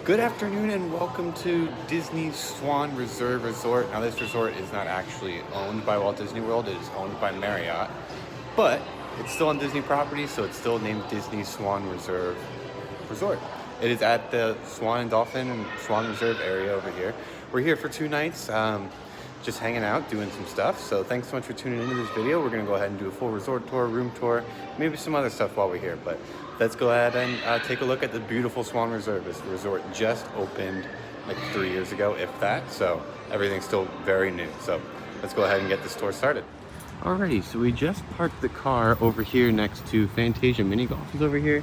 Good afternoon and welcome to Disney's Swan Reserve Resort. Now this resort is not actually owned by Walt Disney World, it is owned by Marriott, but it's still on Disney property, so it's still named Disney's Swan Reserve Resort. It is at the Swan and Dolphin and Swan Reserve area over here. We're here for 2 nights, just hanging out, doing some stuff. So thanks so much for tuning into this video. We're gonna go ahead and do a full resort tour, room tour, maybe some other stuff while we're here. But let's go ahead and take a look at the beautiful Swan Reserve. This resort just opened like 3 years ago, if that. So everything's still very new. So let's go ahead and get this tour started. Alrighty, so we just parked the car over here next to Fantasia Mini Golf is over here.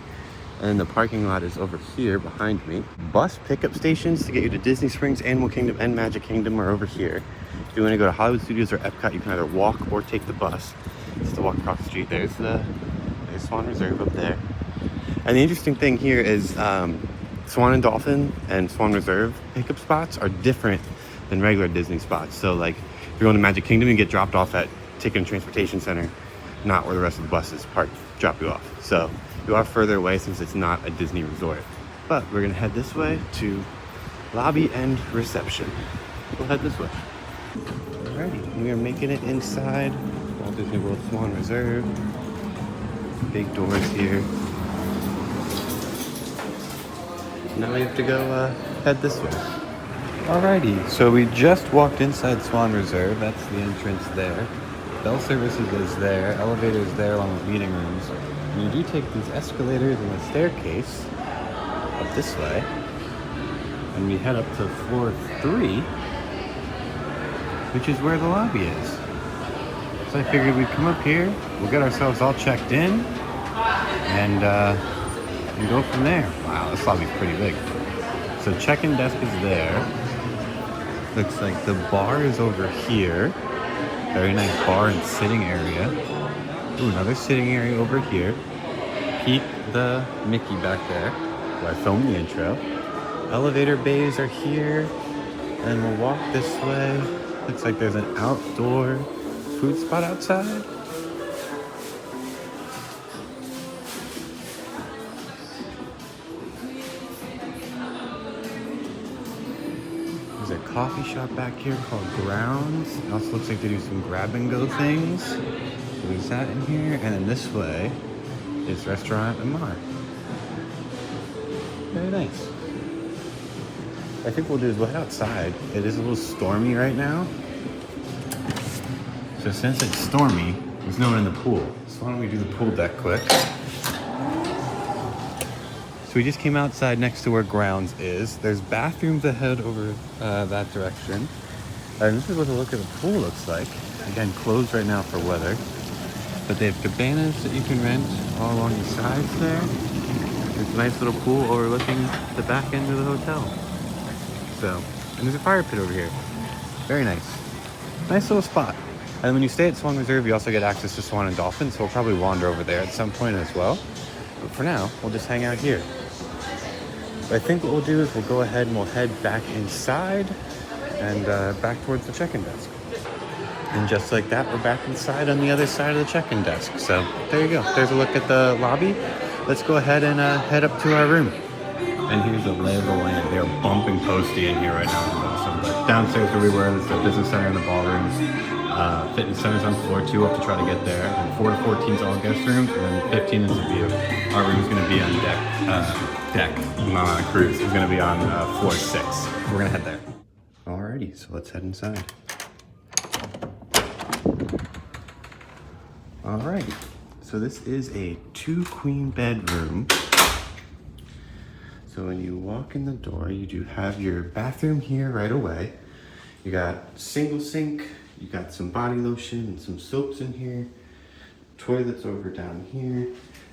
And the parking lot is over here behind me. Bus pickup stations to get you to Disney Springs, Animal Kingdom, and Magic Kingdom are over here. If you want to go to Hollywood Studios or Epcot, you can either walk or take the bus. Just to walk across the street. There's Swan Reserve up there. And the interesting thing here is Swan and Dolphin and Swan Reserve pickup spots are different than regular Disney spots. So like if you're going to Magic Kingdom, you get dropped off at Ticket and Transportation Center, not where the rest of the buses drop you off. So you are further away since it's not a Disney resort. But we're gonna head this way to lobby and reception. We'll head this way. Alrighty, we are making it inside Walt Disney World Swan Reserve. Big doors here. Now we have to go head this way. Alrighty, so we just walked inside Swan Reserve. That's the entrance there. Bell services is there, elevators there along with meeting rooms. And you do take these escalators and a staircase up this way. And we head up to floor 3, which is where the lobby is. So I figured we'd come up here, we'll get ourselves all checked in, and go from there. Wow, this lobby's pretty big. So check-in desk is there. Looks like the bar is over here. Very nice bar and sitting area. Ooh, another sitting area over here. Pete the Mickey back there, where I filmed the intro. Elevator bays are here. And we'll walk this way. Looks like there's an outdoor food spot outside. There's a coffee shop back here called Grounds. It also looks like they do some grab and go things. There's that in here. And then this way is Restaurant Amar. Very nice. I think we'll do is we'll head outside. It is a little stormy right now. So since it's stormy, there's no one in the pool. So why don't we do the pool deck quick. So we just came outside next to where Grounds is. There's bathrooms ahead over that direction. And this is what the look of the pool looks like. Again, closed right now for weather. But they have cabanas that you can rent all along the sides there. There's a nice little pool overlooking the back end of the hotel. So, and there's a fire pit over here. Very nice. Nice little spot. And when you stay at Swan Reserve, you also get access to Swan and Dolphin, so we'll probably wander over there at some point as well. But for now, we'll just hang out here. But I think what we'll do is we'll go ahead and we'll head back inside and back towards the check-in desk. And just like that, we're back inside on the other side of the check-in desk. So there you go. There's a look at the lobby. Let's go ahead and head up to our room. And here's the lay of the land. They're bumping Posty in here right now. It's awesome. But downstairs where we were, there's the business center and the ballrooms. Fitness center's on floor 2. We'll have to try to get there. And 4 to 14 is all guest rooms, and then 15 is the view. Our room's gonna be on deck. Not on a cruise. It's gonna be on floor 6. We're gonna head there. Alrighty, so let's head inside. Alright, so this is a 2-queen bedroom. So when you walk in the door, you do have your bathroom here right away. You got single sink, you got some body lotion and some soaps in here. Toilet's over down here.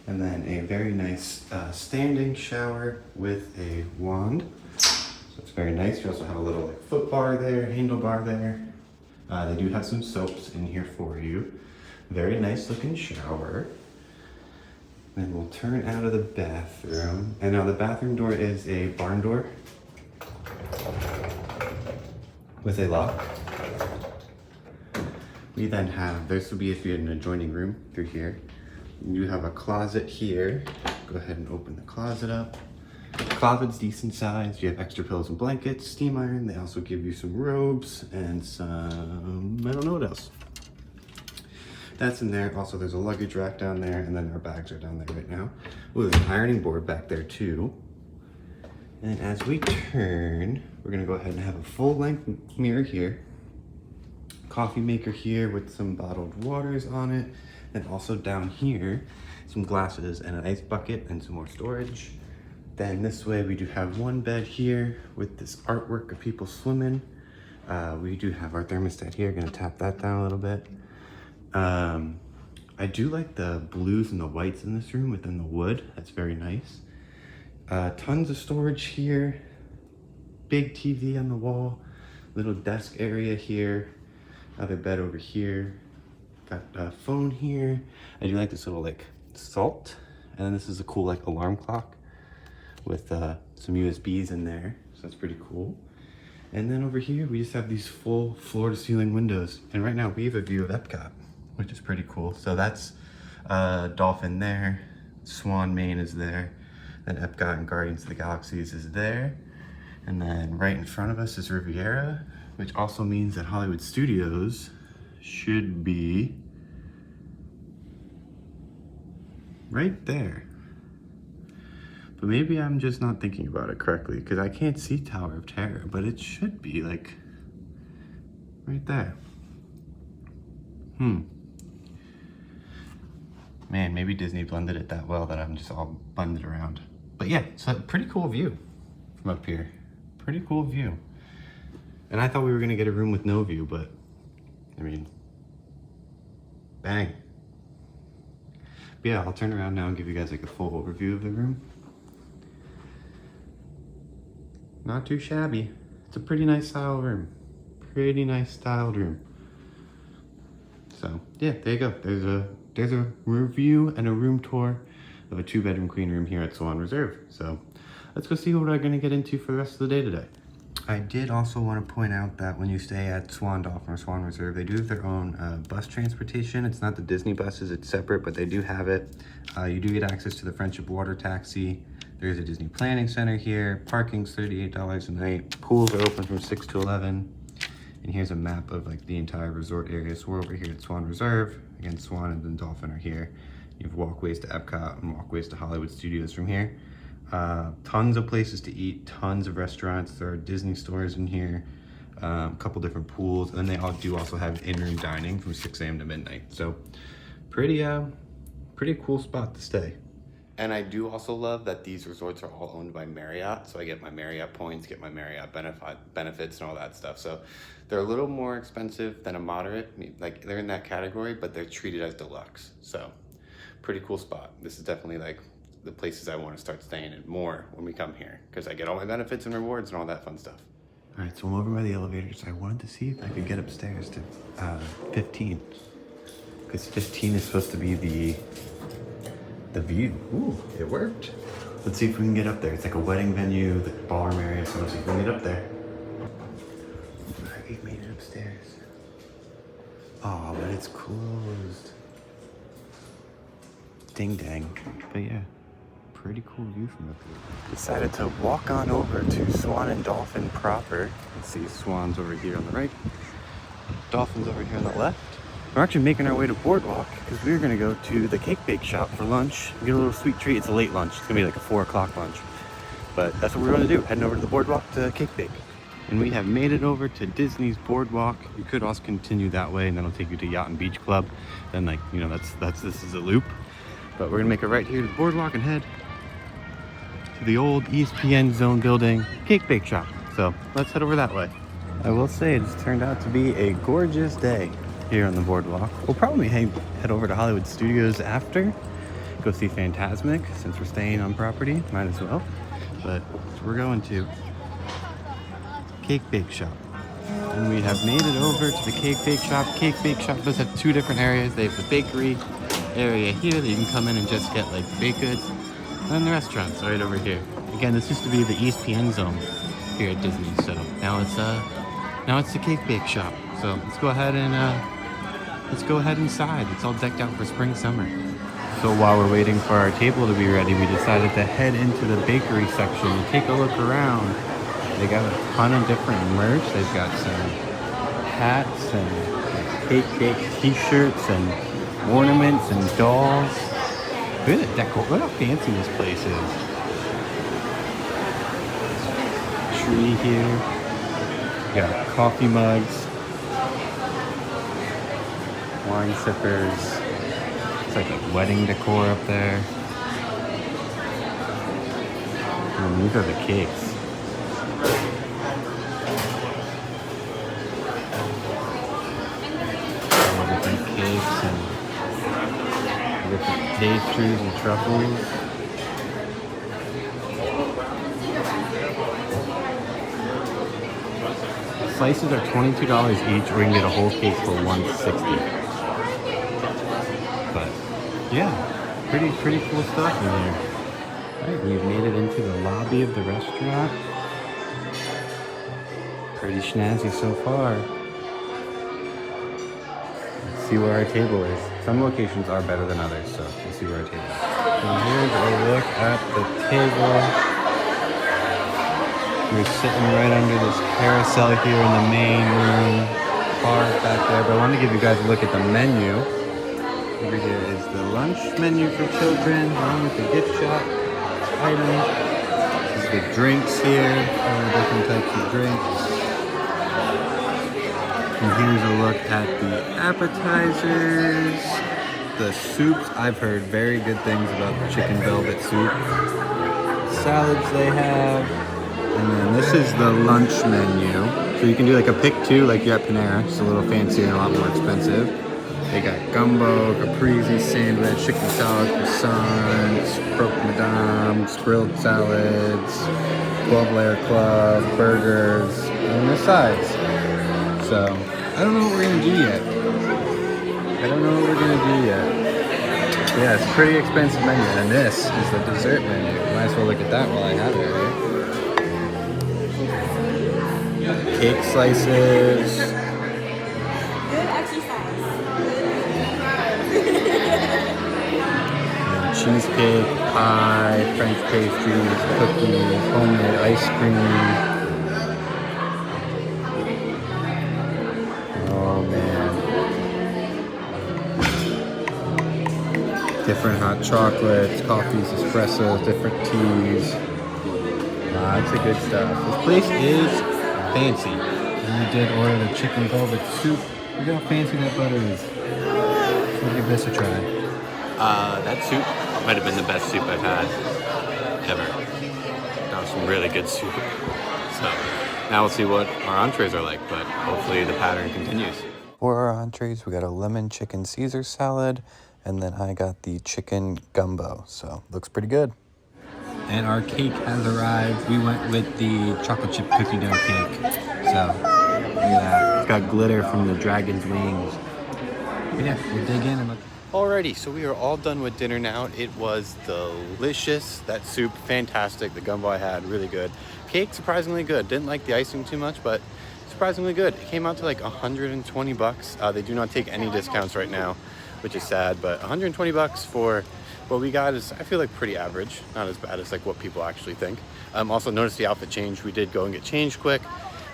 And then a very nice standing shower with a wand. So it's very nice. You also have a little like foot bar there, handlebar there. They do have some soaps in here for you. Very nice looking shower. Then we'll turn out of the bathroom. And now the bathroom door is a barn door with a lock. We then have, this will be if you had an adjoining room through here. You have a closet here. Go ahead and open the closet up. closet's decent size. You have extra pillows and blankets, steam iron. They also give you some robes and some, I don't know what else. That's in there. Also, there's a luggage rack down there, and then our bags are down there right now. Ooh, there's an ironing board back there too. And as we turn, we're gonna go ahead and have a full-length mirror here. Coffee maker here with some bottled waters on it. And also down here, some glasses and an ice bucket and some more storage. Then this way we do have one bed here with this artwork of people swimming. We do have our thermostat here. Gonna tap that down a little bit. I do like the blues and the whites in this room within the wood. That's very nice. Tons of storage here. Big TV on the wall. Little desk area here. Other bed over here. Got a phone here. I do like this little like salt. And then this is a cool like alarm clock with some USBs in there. So that's pretty cool. And then over here, we just have these full floor to ceiling windows. And right now we have a view of Epcot, which is pretty cool. So that's Dolphin there. Swan Main is there. Then Epcot and Guardians of the Galaxies is there. And then right in front of us is Riviera, which also means that Hollywood Studios should be right there. But maybe I'm just not thinking about it correctly because I can't see Tower of Terror, but it should be like right there. Man, maybe Disney blended it that well that I'm just all blended around. But yeah, it's a pretty cool view from up here. Pretty cool view. And I thought we were gonna get a room with no view, but I mean, bang. But yeah, I'll turn around now and give you guys like a full overview of the room. Not too shabby. It's a pretty nice style room. Pretty nice styled room. So yeah, there you go. There's a review and a room tour of a 2-bedroom queen room here at Swan Reserve. So let's go see what we're gonna get into for the rest of the day today. I did also want to point out that when you stay at Swan Dolphin or Swan Reserve, they do have their own bus transportation. It's not the Disney buses, it's separate, but they do have it. You do get access to the Friendship Water Taxi. There's a Disney Planning Center here. Parking's $38 a night. Pools are open from 6 to 11. And here's a map of like the entire resort area. So we're over here at Swan Reserve. Again, Swan and then Dolphin are here. You have walkways to Epcot and walkways to Hollywood Studios from here. Tons of places to eat, tons of restaurants. There are Disney stores in here, a couple different pools, and they all do also have in-room dining from 6 a.m. to midnight. So pretty cool spot to stay. And I do also love that these resorts are all owned by Marriott, so I get my Marriott points, get my Marriott benefits and all that stuff. So they're a little more expensive than a moderate, like they're in that category, but they're treated as deluxe. So pretty cool spot. This is definitely like the places I want to start staying in more when we come here because I get all my benefits and rewards and all that fun stuff. All right, so I'm over by the elevators. I wanted to see if I could get upstairs to 15 because 15 is supposed to be the view. Ooh, it worked. Let's see if we can get up there. It's like a wedding venue, the ballroom area, so let's see if we can get up there. All right, we've made it upstairs. Oh, but it's closed. Ding dang. But yeah, pretty cool view from up here. Decided to walk on over to Swan and Dolphin proper. Let's see, Swan's over here on the right, Dolphin's over here on the left. We're actually making our way to Boardwalk because we're gonna go to the cake bake shop for lunch. Get a little sweet treat. It's a late lunch. It's gonna be like a 4 o'clock lunch. But that's what we're gonna do, heading over to the Boardwalk to cake bake. And we have made it over to Disney's Boardwalk. You could also continue that way and that'll take you to Yacht and Beach Club. Then like, you know, this is a loop. But we're gonna make it right here to the Boardwalk and head to the old ESPN Zone building cake bake shop. So let's head over that way. I will say it's turned out to be a gorgeous day here on the Boardwalk. We'll probably head over to Hollywood Studios after, go see Fantasmic since we're staying on property, might as well. But we're going to cake bake shop. And we have made it over to the cake bake shop. Cake bake shop does have 2 different areas. They have the bakery area here that you can come in and just get like baked goods. And then the restaurants right over here. Again, this used to be the ESPN Zone here at Disney. So now it's the cake bake shop. So let's go ahead and inside. It's all decked out for spring, summer. So while we're waiting for our table to be ready, we decided to head into the bakery section and take a look around. They got a ton of different merch. They've got some hats and cake t-shirts and ornaments and dolls. Look at the decor. Look how fancy this place is. Tree here. We got coffee mugs, wine sippers. It's like a wedding decor up there. And these are the cakes. All different cakes and different pastries and truffles. Slices are $22 each, or you can get a whole cake for $160. But yeah, pretty cool stuff in there. Alright, we've made it into the lobby of the restaurant. Pretty snazzy so far. Let's see where our table is. Some locations are better than others, so let's see where our table is. So here's a look at the table. We're sitting right under this carousel here in the main room. Bar back there, but I wanted to give you guys a look at the menu. Over here is the lunch menu for children, along with the gift shop items. This is the drinks here, all the different types of drinks. And here's a look at the appetizers. The soups, I've heard very good things about the chicken velvet soup. Salads they have. And then this is the lunch menu. So you can do like a pick two, like you're at Panera, just a little fancier and a lot more expensive. They got gumbo, caprese sandwich, chicken salad, croissants, croque madame, grilled salads, 12-layer club, burgers, and the sides. So I don't know what we're gonna do yet. Yeah, it's a pretty expensive menu. And this is the dessert menu. Might as well look at that while I have it right? Cake slices. Good exercise. And cheesecake, pie, French pastries, cookies, homemade ice cream. Oh man. Different hot chocolates, coffees, espressos, different teas. Lots of good stuff. This place is fancy. And we did order the chicken velvet soup. Look how fancy that butter is. We'll give this a try. That soup might have been the best soup I've had ever. That was some really good soup. So now we'll see what our entrees are like, but hopefully the pattern continues. For our entrees, we got a lemon chicken Caesar salad, and then I got the chicken gumbo. So looks pretty good. And our cake has arrived. We went with the chocolate chip cookie dough cake. So, look at that. It's got glitter from the dragon's wings. But yeah, we'll dig in and look. Alrighty, so we are all done with dinner now. It was delicious. That soup, fantastic. The gumbo I had, really good. Cake, surprisingly good. Didn't like the icing too much, but surprisingly good. It came out to like 120 bucks. They do not take any discounts right now, which is sad, but 120 bucks for what we got is, I feel like, pretty average. Not as bad as like what people actually think. Also noticed the outfit change. We did go and get changed quick,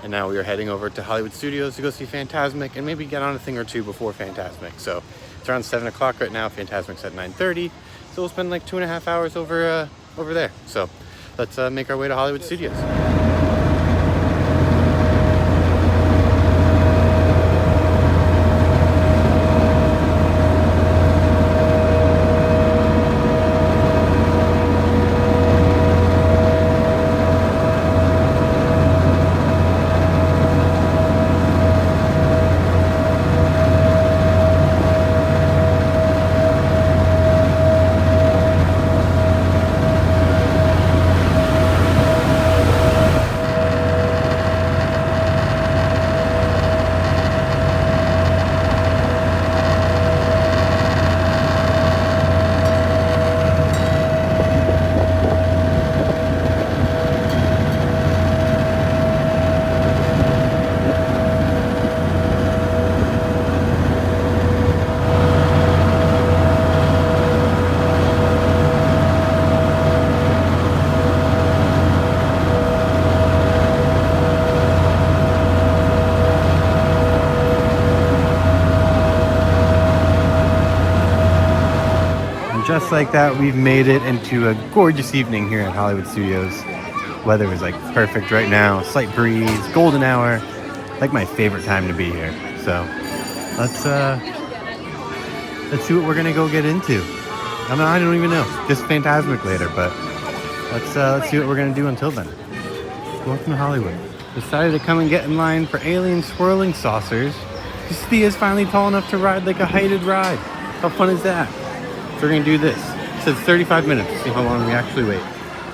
and now we are heading over to Hollywood Studios to go see Fantasmic and maybe get on a thing or two before Fantasmic. So it's around 7 o'clock right now. Fantasmic's at 9:30. So we'll spend like 2.5 hours over there. So let's make our way to Hollywood Studios. just like that, we've made it into a gorgeous evening here at Hollywood Studios. Weather is like perfect right now. Slight breeze, golden hour. Like my favorite time to be here. So let's see what we're gonna go get into. I don't even know. Just Fantasmic later, but let's see what we're gonna do until then. Welcome to Hollywood. Decided to come and get in line for alien swirling saucers. Thea's finally tall enough to ride like a heighted ride. How fun is that? So we're gonna do this. It says 35 minutes. See how long we actually wait.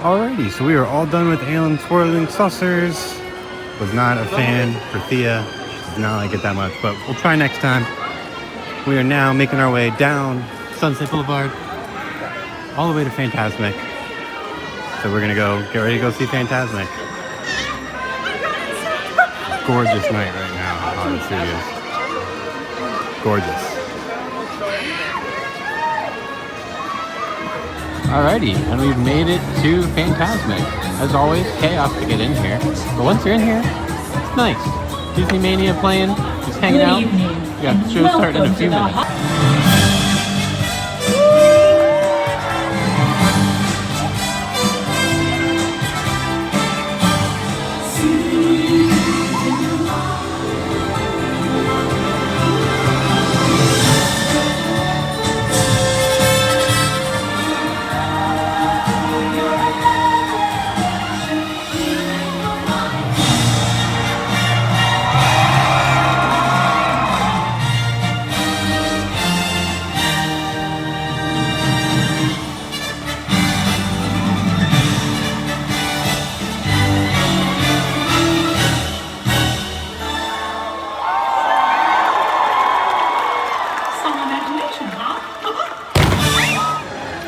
Alrighty, so we are all done with alien swirling saucers. Was not a fan for Thea. Did not like it that much, but we'll try next time. We are now making our way down Sunset Boulevard, all the way to Fantasmic. So we're gonna go get ready to go see Fantasmic. Gorgeous night right now at Hollywood Studios. Gorgeous. Alrighty, and we've made it to Fantasmic. As always, chaos to get in here. But once you're in here, it's nice. Disney Mania playing, just hanging out. We got the show starting in a few minutes.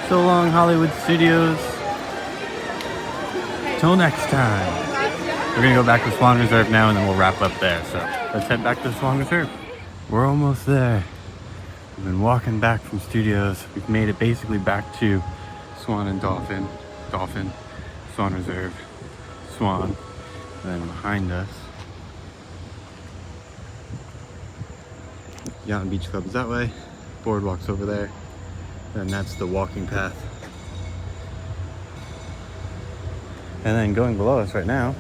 So long, Hollywood Studios. Till next time. We're gonna go back to Swan Reserve now and then we'll wrap up there. So let's head back to the Swan Reserve. We're almost there. We've been walking back from studios. We've made it basically back to Swan and Dolphin. Dolphin, Swan Reserve, Swan. And then behind us, Yacht and Beach Club's that way. Boardwalk's over there. And that's the walking path. And then going below us right now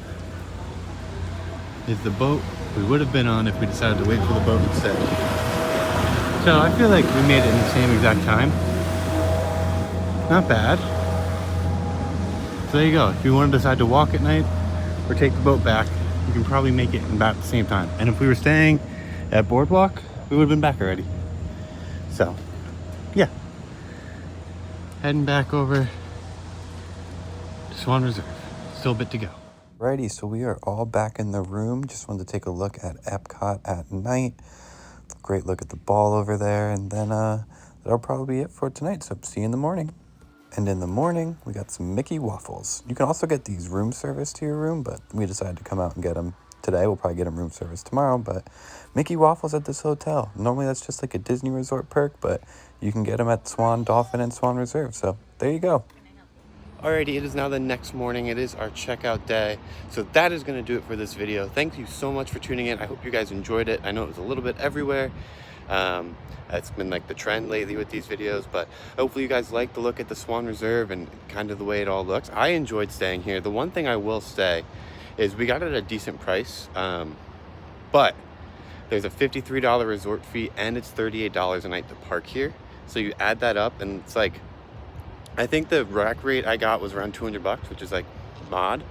is the boat we would have been on if we decided to wait for the boat instead. So I feel like we made it in the same exact time. Not bad. So there you go. If you want to decide to walk at night or take the boat back, you can probably make it in about the same time. And if we were staying at Boardwalk, we would have been back already. So, yeah. Heading back over to Swan Reserve. Still a bit to go. Righty, so we are all back in the room. Just wanted to take a look at Epcot at night. Great look at the ball over there. And then that'll probably be it for tonight. So see you in the morning. And in the morning, we got some Mickey waffles. You can also get these room service to your room, but we decided to come out and get them today. We'll probably get them room service tomorrow, but Mickey waffles at this hotel. Normally that's just like a Disney resort perk, but you can get them at Swan, Dolphin, and Swan Reserve. So there you go. Alrighty, it is now the next morning. It is our checkout day. So that is going to do it for this video. Thank you so much for tuning in. I hope you guys enjoyed it. I know it was a little bit everywhere. It's been like the trend lately with these videos, but hopefully you guys like the look at the Swan Reserve and kind of the way it all looks. I enjoyed staying here. The one thing I will say is we got it at a decent price, but there's a $53 resort fee and it's $38 a night to park here. So you add that up and it's like, I think the rack rate I got was around $200, which is like mod,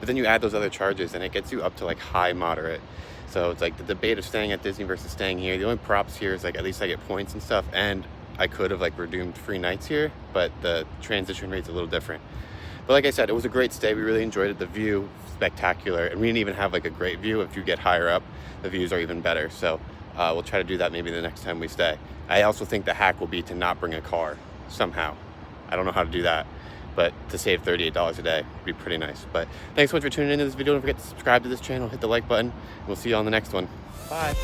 but then you add those other charges and it gets you up to like high moderate. So it's like the debate of staying at Disney versus staying here. The only props here is like at least I get points and stuff, and I could have like redeemed free nights here, but the transition rate's a little different. But like I said, it was a great stay. We really enjoyed it. The view, spectacular. And we didn't even have like a great view. If you get higher up, the views are even better. So we'll try to do that maybe the next time we stay. I also think the hack will be to not bring a car somehow. I don't know how to do that, but to save $38 a day would be pretty nice. But thanks so much for tuning into this video. Don't forget to subscribe to this channel, hit the like button, and we'll see you on the next one. Bye.